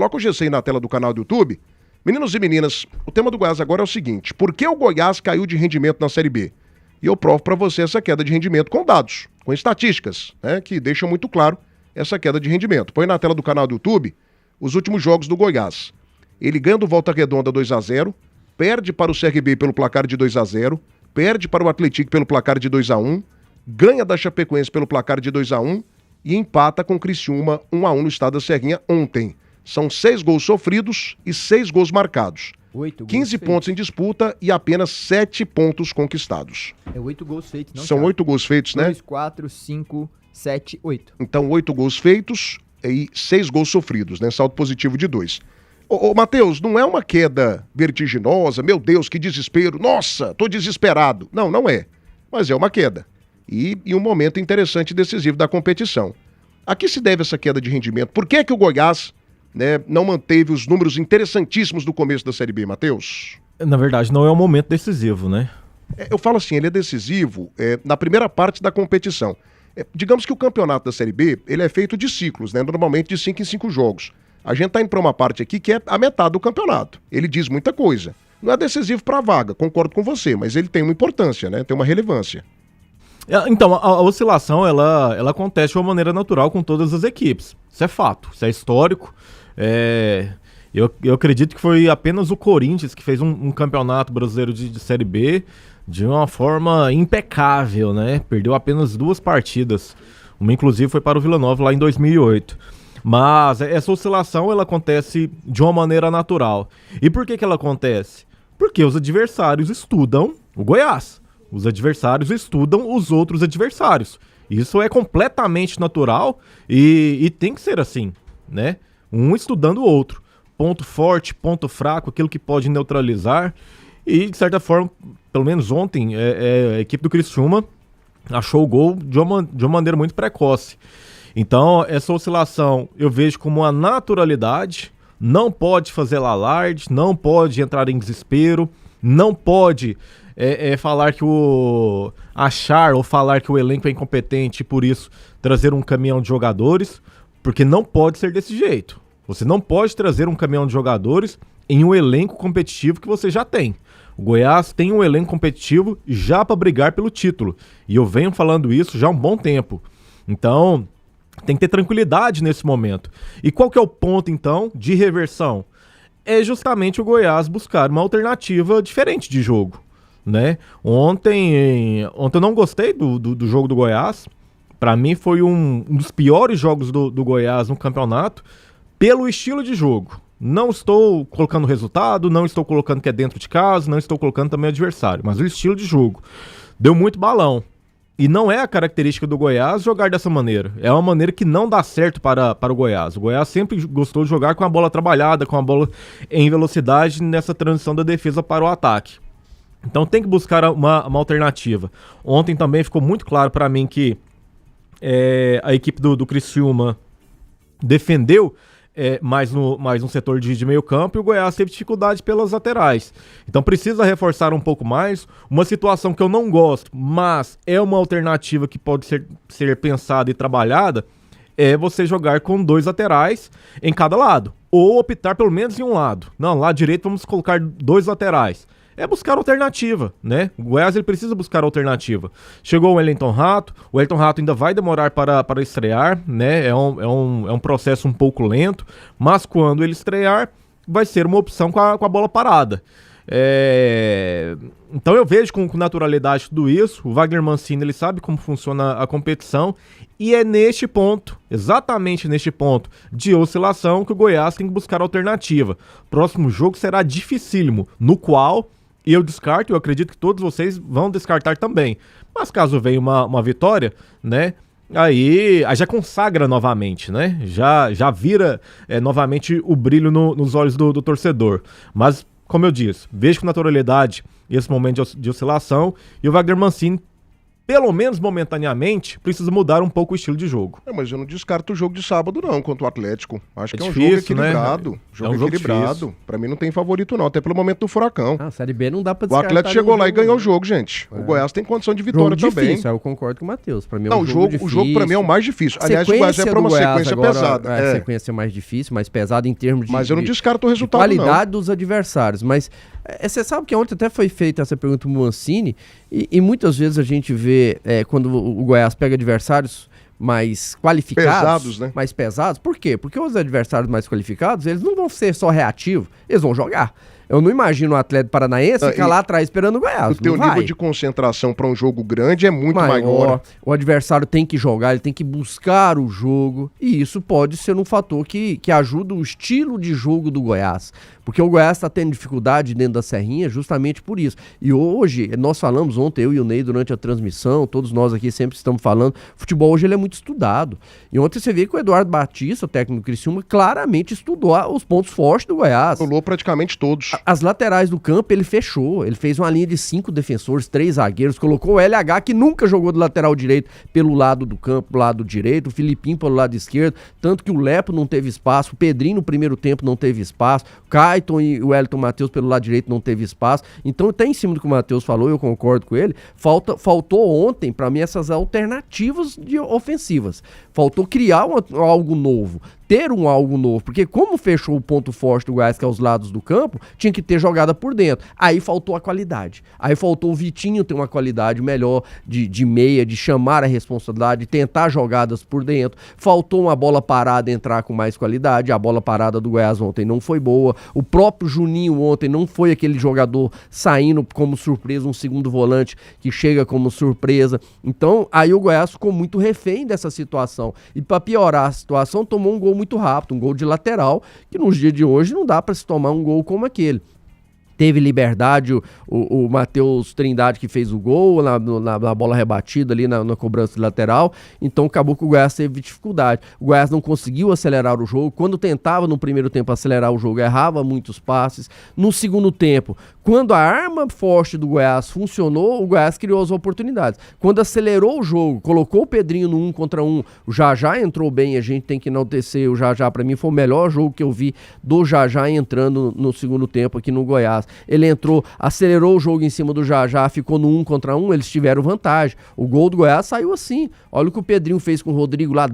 Coloca o GC aí na tela do canal do YouTube. Meninos e meninas, o tema do Goiás agora é o seguinte: por que o Goiás caiu de rendimento na Série B? E eu provo para você essa queda de rendimento com dados, com estatísticas, né, que deixam muito claro essa queda de rendimento. Põe na tela do canal do YouTube os últimos jogos do Goiás. Ele ganha do Volta Redonda 2-0, perde para o CRB pelo placar de 2-0, perde para o Atlético pelo placar de 2-1, ganha da Chapecoense pelo placar de 2-1 e empata com o Criciúma 1-1 no estado da Serrinha ontem. São 6 gols sofridos e 6 gols marcados. 15 pontos em disputa e apenas 7 pontos conquistados. É 8 gols feitos, não? São 8 gols feitos, né? 2, 4, 5, 7, 8. Então 8 gols feitos e 6 gols sofridos, né? Saldo positivo de 2. Ô Matheus, não é uma queda vertiginosa, meu Deus, que desespero, nossa, tô desesperado. Não, não é. Mas é uma queda. E um momento interessante e decisivo da competição. A que se deve essa queda de rendimento? Por que o Goiás, né, não manteve os números interessantíssimos do começo da Série B, Matheus? Na verdade, não é um momento decisivo, né? Eu falo assim, ele é decisivo na primeira parte da competição. Digamos que o campeonato da Série B, ele é feito de ciclos, né? Normalmente de 5 em 5 jogos. A gente tá indo para uma parte aqui que é a metade do campeonato. Ele diz muita coisa. Não é decisivo para a vaga, concordo com você, mas ele tem uma importância, né? Tem uma relevância. Então, a oscilação, ela acontece de uma maneira natural com todas as equipes. Isso é fato, isso é histórico. Eu acredito que foi apenas o Corinthians que fez um campeonato brasileiro de Série B de uma forma impecável, né? Perdeu apenas 2 partidas. Uma, inclusive, foi para o Vila Nova lá em 2008. Mas essa oscilação, ela acontece de uma maneira natural. E por que ela acontece? Porque os adversários estudam o Goiás. Os adversários estudam os outros adversários. Isso é completamente natural e tem que ser assim, né? Um estudando o outro. Ponto forte, ponto fraco, aquilo que pode neutralizar. E, de certa forma, pelo menos ontem, a equipe do Criciúma achou o gol de uma maneira muito precoce. Então, essa oscilação eu vejo como uma naturalidade. Não pode fazer alarde, não pode entrar em desespero, não pode falar que achar ou falar que o elenco é incompetente e por isso trazer um caminhão de jogadores, porque não pode ser desse jeito. Você não pode trazer um caminhão de jogadores em um elenco competitivo que você já tem. O Goiás tem um elenco competitivo já para brigar pelo título. E eu venho falando isso já há um bom tempo. Então, tem que ter tranquilidade nesse momento. E qual que é o ponto, então, de reversão? É justamente o Goiás buscar uma alternativa diferente de jogo, né? Ontem eu não gostei do jogo do Goiás. Para mim foi um dos piores jogos do Goiás no campeonato, pelo estilo de jogo. Não estou colocando resultado, não estou colocando que é dentro de casa, não estou colocando também adversário, mas o estilo de jogo. Deu muito balão. E não é a característica do Goiás jogar dessa maneira. É uma maneira que não dá certo para o Goiás. O Goiás sempre gostou de jogar com a bola trabalhada, com a bola em velocidade nessa transição da defesa para o ataque. Então tem que buscar uma alternativa. Ontem também ficou muito claro para mim que a equipe do Criciúma defendeu mais no setor de meio campo e o Goiás teve dificuldade pelas laterais. Então precisa reforçar um pouco mais. Uma situação que eu não gosto, mas é uma alternativa que pode ser pensada e trabalhada, é você jogar com 2 laterais em cada lado. Ou optar pelo menos em um lado. Não, lado direito vamos colocar 2 laterais. É buscar alternativa, né? O Goiás ele precisa buscar alternativa. Chegou o Wellington Rato ainda vai demorar para estrear, né? É um processo um pouco lento, mas quando ele estrear, vai ser uma opção com a bola parada. Então eu vejo com naturalidade tudo isso. O Wagner Mancini ele sabe como funciona a competição e é neste ponto, exatamente neste ponto de oscilação que o Goiás tem que buscar alternativa. Próximo jogo será dificílimo, no qual eu descarto, eu acredito que todos vocês vão descartar também. Mas caso venha uma vitória, né? Aí já consagra novamente, né? Já vira novamente o brilho nos olhos do torcedor. Mas, como eu disse, vejo com naturalidade esse momento de oscilação e o Wagner Mancini, pelo menos momentaneamente, precisa mudar um pouco o estilo de jogo. Mas eu não descarto o jogo de sábado não, contra o Atlético. Acho que é um difícil, jogo equilibrado. né? Jogo É um jogo equilibrado. difícil. Pra mim não tem favorito não, até pelo momento do Furacão. A Série B não dá pra O descartar. Atlético chegou lá e ganhou o jogo. jogo, gente. O Goiás tem condição de Jogo vitória também. difícil, eu concordo com o Matheus. Pra mim é Não, um jogo difícil. o jogo pra mim é o mais difícil. A Aliás, o Goiás é sequência pra uma do Goiás sequência agora, pesada. A sequência mais difícil, mais pesada em termos de, Mas eu não de- descarto o de resultado, qualidade dos adversários. Mas você sabe que ontem até foi feita essa pergunta pro Mancini e muitas vezes a gente vê quando o Goiás pega adversários mais qualificados, Pesados, né? mais pesados. Por quê? Porque os adversários mais qualificados, eles não vão ser só reativos, eles vão jogar. Eu não imagino o Atlético Paranaense ficar lá atrás esperando o Goiás. O teu nível de concentração para um jogo grande é muito maior. O adversário tem que jogar, ele tem que buscar o jogo. E isso pode ser um fator que ajuda o estilo de jogo do Goiás. Porque o Goiás está tendo dificuldade dentro da Serrinha justamente por isso. E hoje, nós falamos ontem, eu e o Ney, durante a transmissão, todos nós aqui sempre estamos falando, futebol hoje ele é muito estudado. E ontem você vê que o Eduardo Batista, o técnico do Criciúma, claramente estudou os pontos fortes do Goiás. Anulou praticamente todos. As laterais do campo ele fechou, ele fez uma linha de 5 defensores, 3 zagueiros, colocou o LH que nunca jogou do lateral direito pelo lado do campo, lado direito, o Filipinho pelo lado esquerdo, tanto que o Lepo não teve espaço, o Pedrinho no primeiro tempo não teve espaço, o Caiton e o Wellington Matheus pelo lado direito não teve espaço, então até em cima do que o Matheus falou, eu concordo com ele, faltou ontem para mim essas alternativas ofensivas, faltou criar algo novo, ter algo novo, porque como fechou o ponto forte do Goiás, que é os lados do campo, tinha que ter jogada por dentro. Aí faltou a qualidade. Aí faltou o Vitinho ter uma qualidade melhor de meia, de chamar a responsabilidade, de tentar jogadas por dentro. Faltou uma bola parada entrar com mais qualidade. A bola parada do Goiás ontem não foi boa. O próprio Juninho ontem não foi aquele jogador saindo como surpresa, um segundo volante que chega como surpresa. Então, aí o Goiás ficou muito refém dessa situação. E para piorar a situação, tomou um gol muito rápido, um gol de lateral, que nos dias de hoje não dá para se tomar um gol como aquele. Teve liberdade o Matheus Trindade que fez o gol na bola rebatida ali na cobrança de lateral, então acabou que o Goiás teve dificuldade. O Goiás não conseguiu acelerar o jogo, quando tentava no primeiro tempo acelerar o jogo, errava muitos passes. No segundo tempo, quando a arma forte do Goiás funcionou, o Goiás criou as oportunidades. Quando acelerou o jogo, colocou o Pedrinho no 1 contra 1, o Jajá entrou bem, a gente tem que enaltecer o Jajá, para mim foi o melhor jogo que eu vi do Jajá entrando no segundo tempo aqui no Goiás. Ele entrou, acelerou o jogo em cima do Jajá, ficou no 1 contra 1, eles tiveram vantagem. O gol do Goiás saiu assim. Olha o que o Pedrinho fez com o Rodrigo lá,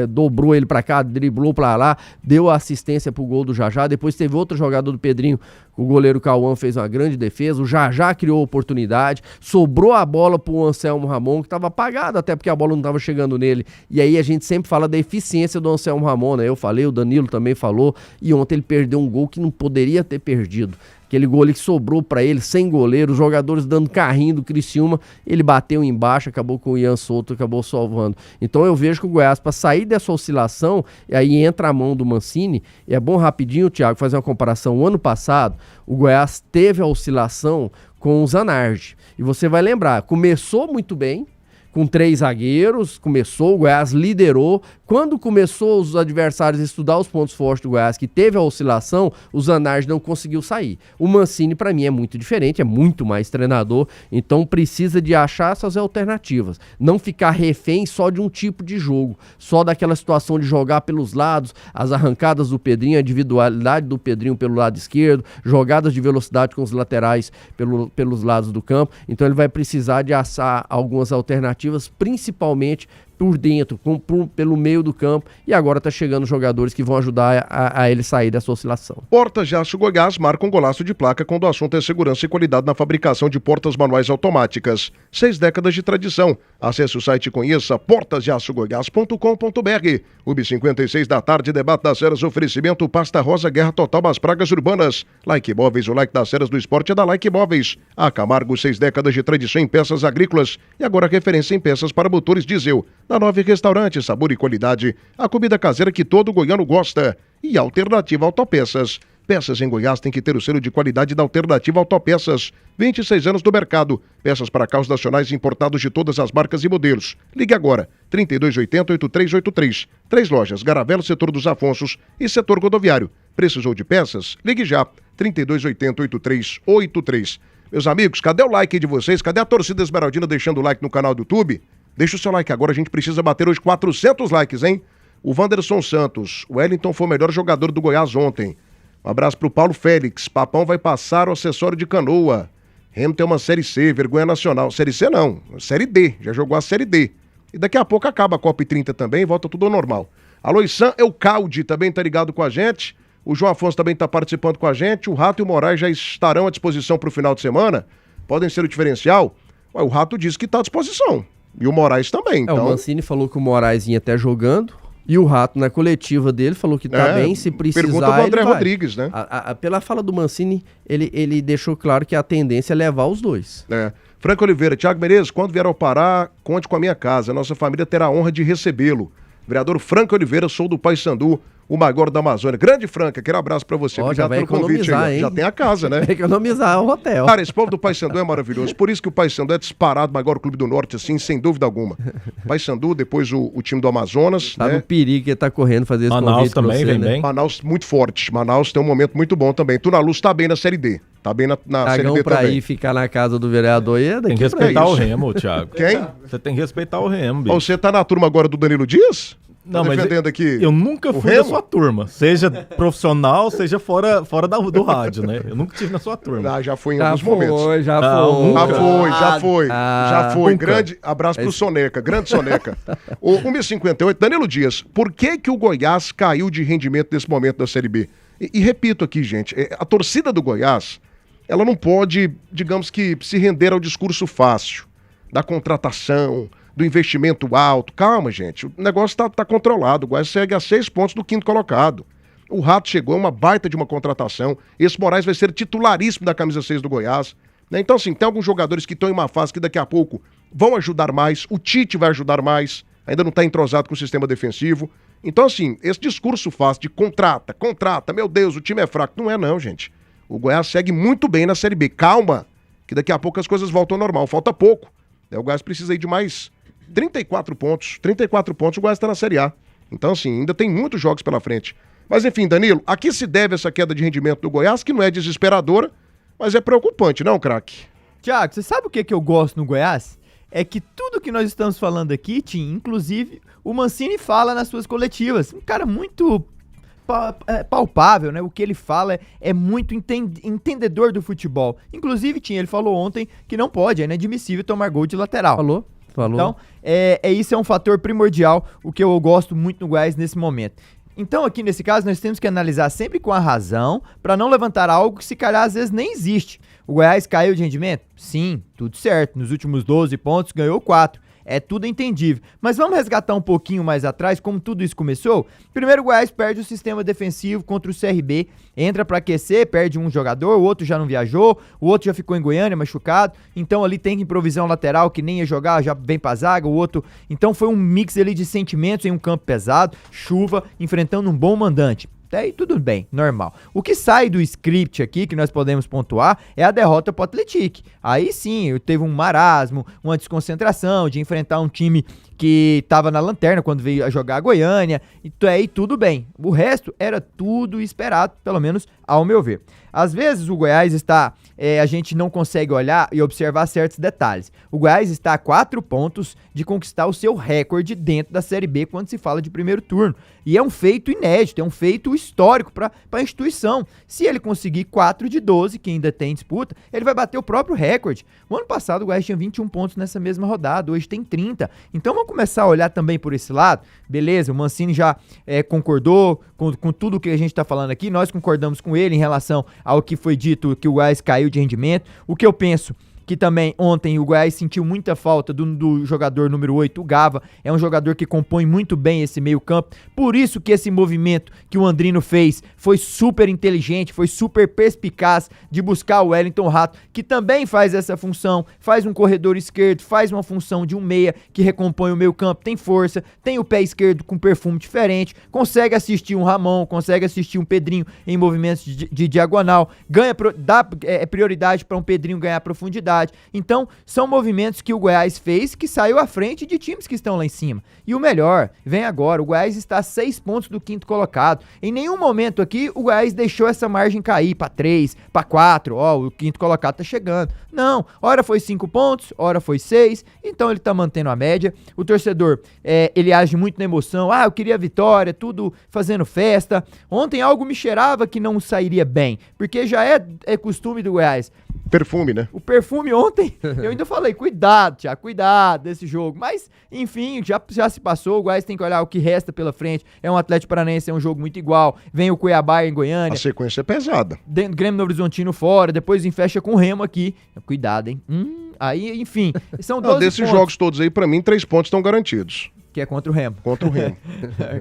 dobrou ele pra cá, driblou pra lá, deu a assistência pro gol do Jajá. Depois teve outra jogada do Pedrinho, o goleiro Cauã fez uma grande defesa, o Jajá criou oportunidade, sobrou a bola pro Anselmo Ramon, que estava apagado até porque a bola não estava chegando nele. E aí a gente sempre fala da eficiência do Anselmo Ramon, né? Eu falei, o Danilo também falou, e ontem ele perdeu um gol que não poderia ter perdido. Aquele gol ali que sobrou pra ele, sem goleiro, os jogadores dando carrinho do Criciúma, ele bateu embaixo, acabou com o Ian Souto, acabou salvando. Então eu vejo que o Goiás, para sair dessa oscilação, e aí entra a mão do Mancini, e é bom rapidinho, Thiago, fazer uma comparação. O ano passado, o Goiás teve a oscilação com o Zanardi. E você vai lembrar, começou muito bem, com 3 zagueiros, o Goiás liderou. Quando começou os adversários a estudar os pontos fortes do Goiás, que teve a oscilação, o Zanardi não conseguiu sair. O Mancini, para mim, é muito diferente, é muito mais treinador, então precisa de achar essas alternativas. Não ficar refém só de um tipo de jogo, só daquela situação de jogar pelos lados, as arrancadas do Pedrinho, a individualidade do Pedrinho pelo lado esquerdo, jogadas de velocidade com os laterais pelos lados do campo. Então ele vai precisar de achar algumas alternativas, principalmente por dentro, pelo meio do campo, e agora tá chegando jogadores que vão ajudar a ele sair dessa oscilação. Portas de Aço Goiás marca um golaço de placa quando o assunto é segurança e qualidade na fabricação de portas manuais automáticas. 6 décadas de tradição. Acesse o site e conheça portasdeaçogoiás.com.br. UB56 da tarde, debate das Ceras, oferecimento Pasta Rosa, Guerra Total das Pragas Urbanas. Like Móveis, o like das Ceras do esporte é da Like Móveis. A Camargo, 6 décadas de tradição em peças agrícolas e agora referência em peças para motores diesel. Na Nove Restaurante, sabor e qualidade, a comida caseira que todo goiano gosta. E Alternativa Autopeças. Peças em Goiás tem que ter o selo de qualidade da Alternativa Autopeças. 26 anos no mercado. Peças para carros nacionais importados de todas as marcas e modelos. Ligue agora, 3280-8383. 3 lojas, Garavelo, setor dos Afonsos e setor rodoviário. Precisou de peças? Ligue já, 3280-8383. Meus amigos, cadê o like de vocês? Cadê a torcida esmeraldina deixando o like no canal do YouTube? Deixa o seu like agora, a gente precisa bater hoje 400 likes, hein? O Wanderson Santos, o Wellington foi o melhor jogador do Goiás ontem. Um abraço pro Paulo Félix. Papão vai passar o acessório de Canoa. Remo tem uma Série C, vergonha nacional. Série C não, Série D. Já jogou a Série D. E daqui a pouco acaba a Copa e 30 também e volta tudo ao normal. Alô, Issan Eucaldi também tá ligado com a gente. O João Afonso também tá participando com a gente. O Rato e o Moraes já estarão à disposição pro final de semana. Podem ser o diferencial. Ué, o Rato disse que tá à disposição. E o Moraes também. Então... O Mancini falou que o Moraes vinha até jogando. E o Rato, na coletiva dele, falou que tá bem, se precisar. Pergunta do André Rodrigues, né? Pela fala do Mancini, ele deixou claro que a tendência é levar os dois. Franco Oliveira, Thiago Menezes, quando vier ao Pará, conte com a minha casa. Nossa família terá a honra de recebê-lo. Vereador Franco Oliveira, sou do Paysandu, o Magor da Amazônia. Grande Franca, aquele abraço pra você. Já vai economizar, hein? Já tem a casa, né? Vai economizar o hotel. Cara, esse povo do Paysandu é maravilhoso. Por isso que o Paysandu é disparado o maior clube do Norte, assim, sem dúvida alguma. Paysandu, depois o time do Amazonas. Tá no perigo que ele tá correndo fazer esse Manaus convite também você, vem né? bem. Manaus muito forte. Manaus tem um momento muito bom também. Tunaluz tá bem na Série D. Tá bem na Série D pra também. ir ficar na casa do vereador e Tem que respeitar isso. o Remo, Thiago. Quem? Você tem que respeitar o Remo, bicho. Você tá na turma agora do Danilo Dias? Não, tá mas defendendo aqui eu nunca o fui Remo? da sua turma. Seja profissional, seja fora do rádio, né? Eu nunca estive na sua turma. Ah, já foi em Já alguns momentos. foi, já Não, foi. Já foi. nunca. Grande abraço pro Soneca, grande Soneca. O 1,58, Danilo Dias, por que que o Goiás caiu de rendimento nesse momento da Série B? E repito aqui, gente, a torcida do Goiás, ela não pode, digamos que, se render ao discurso fácil da contratação, do investimento alto. Calma, gente, o negócio tá controlado. O Goiás segue a 6 pontos do 5º colocado. O Rato chegou, é uma baita de uma contratação. Esse Moraes vai ser titularíssimo da camisa 6 do Goiás. Né? Então, assim, tem alguns jogadores que estão em uma fase que daqui a pouco vão ajudar mais. O Tite vai ajudar mais. Ainda não está entrosado com o sistema defensivo. Então, assim, esse discurso fácil de contrata, meu Deus, o time é fraco. Não é não, gente. O Goiás segue muito bem na Série B. Calma, que daqui a pouco as coisas voltam ao normal. Falta pouco. O Goiás precisa aí de mais 34 pontos. 34 pontos, o Goiás está na Série A. Então, assim, ainda tem muitos jogos pela frente. Mas, enfim, Danilo, a que se deve essa queda de rendimento do Goiás, que não é desesperadora, mas é preocupante, não, craque? Tiago, você sabe o que eu gosto no Goiás? É que tudo que nós estamos falando aqui, Tim, inclusive o Mancini fala nas suas coletivas. Um cara muito palpável, né? O que ele fala é muito entendedor do futebol. Inclusive, Tim, ele falou ontem que não pode, é inadmissível tomar gol de lateral. Falou. Então, isso é um fator primordial, o que eu gosto muito no Goiás nesse momento. Então, aqui nesse caso, nós temos que analisar sempre com a razão, para não levantar algo que se calhar às vezes nem existe. O Goiás caiu de rendimento? Sim, tudo certo. Nos últimos 12 pontos, ganhou 4. É tudo entendível. Mas vamos resgatar um pouquinho mais atrás, como tudo isso começou? Primeiro o Goiás perde o sistema defensivo contra o CRB, entra pra aquecer, perde um jogador, o outro já não viajou, o outro já ficou em Goiânia machucado, então ali tem que improvisar um lateral que nem ia jogar, já vem pra zaga, o outro... Então foi um mix ali de sentimentos em um campo pesado, chuva, enfrentando um bom mandante. Até aí tudo bem, normal. O que sai do script aqui, que nós podemos pontuar, é a derrota pro Atlético. Aí sim, teve um marasmo, uma desconcentração de enfrentar um time que estava na lanterna quando veio a jogar a Goiânia, e aí tudo bem. O resto era tudo esperado, pelo menos ao meu ver. Às vezes o Goiás está, a gente não consegue olhar e observar certos detalhes. O Goiás está a 4 pontos de conquistar o seu recorde dentro da Série B quando se fala de primeiro turno. E é um feito inédito, é um feito histórico para a instituição. Se ele conseguir 4 de 12, que ainda tem disputa, ele vai bater o próprio recorde. O ano passado o Goiás tinha 21 pontos nessa mesma rodada, hoje tem 30. Então vamos começar a olhar também por esse lado. Beleza, o Mancini já concordou com tudo que a gente está falando aqui, nós concordamos com ele em relação ao que foi dito, que o Goiás caiu de rendimento. O que eu penso que também ontem o Goiás sentiu muita falta do jogador número 8, o Gava, é um jogador que compõe muito bem esse meio campo, por isso que esse movimento que o Andrino fez foi super inteligente, foi super perspicaz de buscar o Wellington Rato, que também faz essa função, faz um corredor esquerdo, faz uma função de um meia que recompõe o meio campo, tem força, tem o pé esquerdo com perfume diferente, consegue assistir um Ramon, consegue assistir um Pedrinho em movimentos de diagonal, dá prioridade para um Pedrinho ganhar profundidade. dificuldade. Então, são movimentos que o Goiás fez que saiu à frente de times que estão lá em cima. E o melhor, vem agora, o Goiás está a 6 pontos do quinto colocado. Em nenhum momento aqui o Goiás deixou essa margem cair para 3, para 4, o quinto colocado tá chegando. Não, hora foi 5 pontos, hora foi 6, então ele tá mantendo a média. O torcedor, ele age muito na emoção, eu queria vitória, tudo fazendo festa. Ontem algo me cheirava que não sairia bem, porque já é costume do Goiás. Perfume, né? O perfume ontem, eu ainda falei, cuidado, Thiago, cuidado desse jogo. Mas, enfim, já se passou, o Goiás tem que olhar o que resta pela frente. É um Atlético Paranaense, é um jogo muito igual. Vem o Cuiabá em Goiânia. A sequência é pesada. Grêmio Novo Horizontino fora, depois fecha com o Remo aqui. Cuidado, hein? Aí, enfim, são 12 desses pontos. jogos todos aí, pra mim, 3 pontos estão garantidos. Que é contra o Remo. Contra o Remo.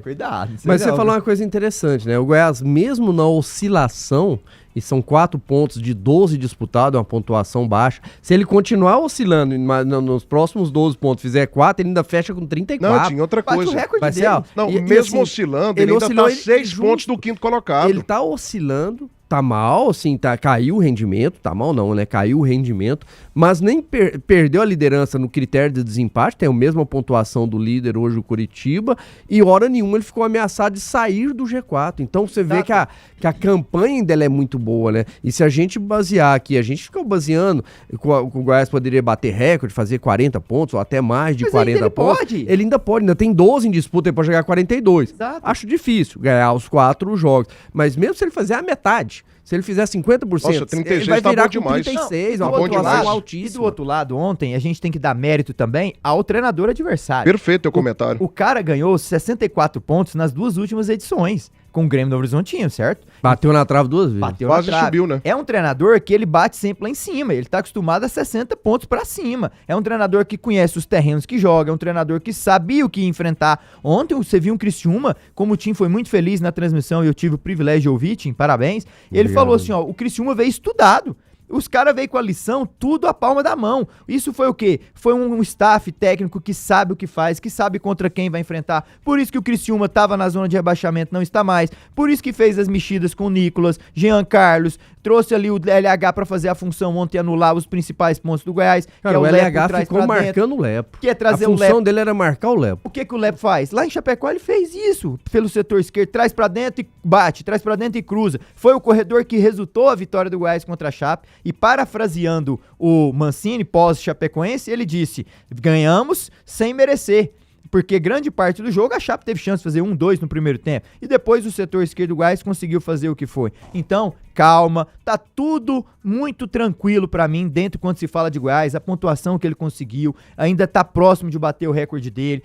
Cuidado. Mas você falou uma coisa interessante, né? O Goiás, mesmo na oscilação, e são 4 pontos de 12 disputados, uma pontuação baixa, se ele continuar oscilando nos próximos 12 pontos, fizer 4, ele ainda fecha com 34. Não, tinha outra coisa. O recorde Vai dele. ser, Não, e mesmo assim, oscilando, ele ainda oscilou, tá 6 justo. pontos do quinto colocado. Ele tá oscilando, tá mal, assim, caiu o rendimento, tá mal não, né? Caiu o rendimento, mas nem perdeu a liderança no critério de desempate, tem a mesma pontuação do líder hoje, o Coritiba, e hora nenhuma ele ficou ameaçado de sair do G4. Então você vê que a campanha dela é muito boa, né? E se a gente basear aqui, a gente ficou baseando, o Goiás poderia bater recorde, fazer 40 pontos, ou até mais de Mas 40 ele pontos. pode. Ele ainda pode, ainda tem 12 em disputa, ele pode jogar 42. Exato. Acho difícil ganhar os 4 jogos, mas mesmo se ele fizer a metade, se ele fizer 50%, Nossa, 36 ele vai tá virar bom com demais. 36, Não, uma tá bom pontuação demais. E altíssima. do outro lado, ontem, a gente tem que dar mérito também ao treinador adversário. Perfeito teu comentário. O cara ganhou 64 pontos nas 2 últimas edições, com o Grêmio Novo Horizontino, certo? Bateu na trave 2 vezes. Bateu Quase na trave. subiu, né? É um treinador que ele bate sempre lá em cima, ele tá acostumado a 60 pontos pra cima. É um treinador que conhece os terrenos que joga, é um treinador que sabia o que ia enfrentar. Ontem você viu um Criciúma, como o time foi muito feliz na transmissão e eu tive o privilégio de ouvir, Tim, parabéns. Ele Obrigado. falou assim, o Criciúma veio estudado. Os caras veio com a lição, tudo à palma da mão. Isso foi o quê? Foi um staff técnico que sabe o que faz, que sabe contra quem vai enfrentar. Por isso que o Criciúma tava na zona de rebaixamento, não está mais. Por isso que fez as mexidas com o Nicolas, Jean Carlos, trouxe ali o LH pra fazer a função ontem e anular os principais pontos do Goiás. Cara, que é o Lepo LH traz ficou pra dentro. marcando o Lepo. Que é trazer a o função Lepo. dele era marcar o Lepo. O que o Lepo faz? Lá em Chapecó ele fez isso, pelo setor esquerdo, traz pra dentro e bate, traz pra dentro e cruza. Foi o corredor que resultou a vitória do Goiás contra a Chape. E parafraseando o Mancini pós-Chapecoense, ele disse, ganhamos sem merecer. Porque grande parte do jogo a Chape teve chance de fazer 1-2 no primeiro tempo. E depois o setor esquerdo do Goiás conseguiu fazer o que foi. Então, calma, tá tudo muito tranquilo pra mim dentro quando se fala de Goiás. A pontuação que ele conseguiu ainda tá próximo de bater o recorde dele.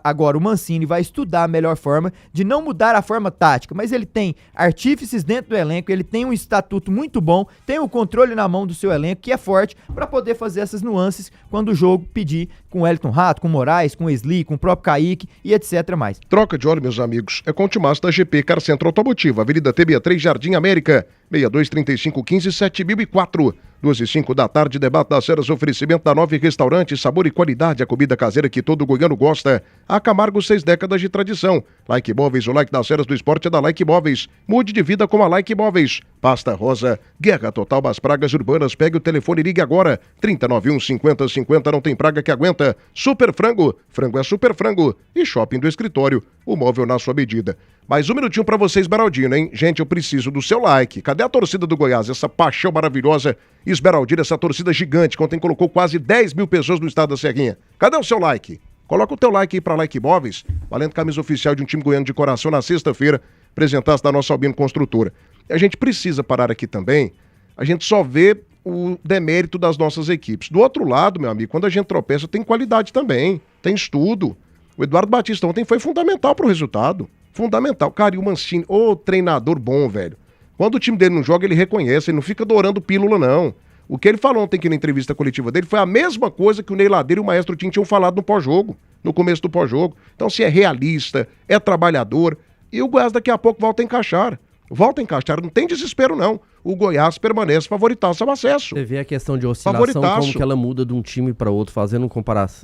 Agora o Mancini vai estudar a melhor forma de não mudar a forma tática, mas ele tem artífices dentro do elenco, ele tem um estatuto muito bom, tem o controle na mão do seu elenco, que é forte, pra poder fazer essas nuances quando o jogo pedir com o Elton Rato, com o Moraes, com o Esli, com o próprio Kaique e etc. mais. Troca de óleo, meus amigos, é com o Timaço da GP Car Centro Automotivo, Avenida TB3, Jardim América, 623515 7004. 2h05 da tarde, debate das ceras, oferecimento da Nove Restaurante, sabor e qualidade, a comida caseira que todo goiano gosta. A Camargo, 6 décadas de tradição. Like Móveis, o like das ceras do esporte é da Like Móveis. Mude de vida com a Like Móveis. Pasta Rosa, guerra total das pragas urbanas. Pegue o telefone e ligue agora. 3091 5050, não tem praga que aguenta. Super Frango, frango é super frango. E Shopping do Escritório, o móvel na sua medida. Mais um minutinho pra vocês, Esmeraldina, hein? Gente, eu preciso do seu like. Cadê a torcida do Goiás? Essa paixão maravilhosa. Esmeraldina, essa torcida gigante, que ontem colocou quase 10 mil pessoas no estado da Serrinha. Cadê o seu like? Coloca o teu like aí pra Like Móveis, valendo camisa oficial de um time goiano de coração na sexta-feira, apresentasse da nossa Albino Construtora. E a gente precisa parar aqui também, a gente só vê o demérito das nossas equipes. Do outro lado, meu amigo, quando a gente tropeça, tem qualidade também, tem estudo. O Eduardo Batista ontem foi fundamental pro resultado. Fundamental. Cara, e o Mancini, ô treinador bom, velho. Quando o time dele não joga, ele reconhece, ele não fica dourando pílula, não. O que ele falou ontem aqui na entrevista coletiva dele foi a mesma coisa que o Ney Ladeira e o Maestro Tim tinham falado no pós-jogo, no começo do pós-jogo. Então, se é realista, é trabalhador, e o Goiás daqui a pouco volta a encaixar. Volta a encaixar, não tem desespero, não. O Goiás permanece favoritaço ao acesso. Você vê a questão de oscilação, Favoritaço. como que ela muda de um time para outro, fazendo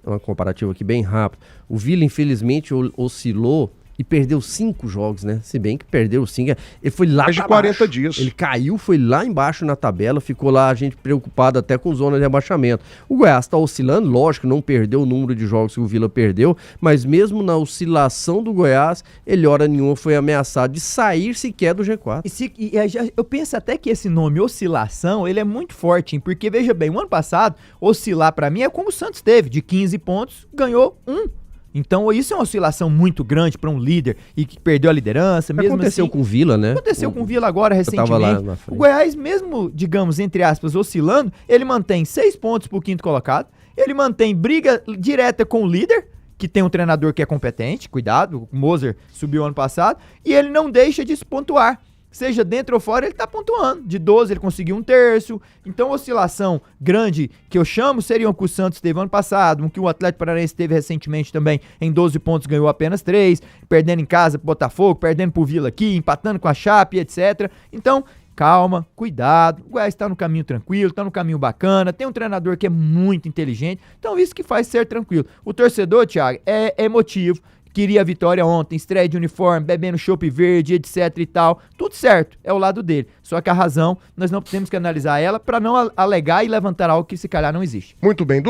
uma comparativa aqui bem rápido. O Vila, infelizmente, oscilou E perdeu 5 jogos, né? Se bem que perdeu 5. Ele foi lá Mais de pra 40 baixo. dias. Ele caiu, foi lá embaixo na tabela, ficou lá a gente preocupado até com zona de abaixamento. O Goiás tá oscilando, lógico, não perdeu o número de jogos que o Vila perdeu, mas mesmo na oscilação do Goiás, ele hora nenhuma foi ameaçado de sair sequer do G4. Eu penso até que esse nome oscilação, ele é muito forte, hein? Porque veja bem, o ano passado, oscilar pra mim é como o Santos teve, de 15 pontos, ganhou 1. Então isso é uma oscilação muito grande para um líder e que perdeu a liderança. Mesmo Aconteceu assim, com o Vila, né? Aconteceu com o Vila agora recentemente. tava lá na frente. O Goiás, mesmo, digamos, entre aspas, oscilando, ele mantém 6 pontos pro quinto colocado, ele mantém briga direta com o líder, que tem um treinador que é competente, cuidado, o Moser subiu ano passado, e ele não deixa de se pontuar. Seja dentro ou fora, ele tá pontuando. De 12 ele conseguiu 1/3. Então, oscilação grande que eu chamo seria o que o Santos teve ano passado, um que o Atlético Paranaense teve recentemente também, em 12 pontos ganhou apenas 3, perdendo em casa pro Botafogo, perdendo pro Vila aqui, empatando com a Chape, etc. Então, calma, cuidado, o Goiás tá no caminho tranquilo, tá no caminho bacana, tem um treinador que é muito inteligente, então isso que faz ser tranquilo. O torcedor, Thiago, é emotivo, queria a vitória ontem, estreia de uniforme, bebendo chopp verde, etc e tal, tudo certo, é o lado dele. Só que a razão, nós não temos que analisar ela para não alegar e levantar algo que se calhar não existe. Muito bem.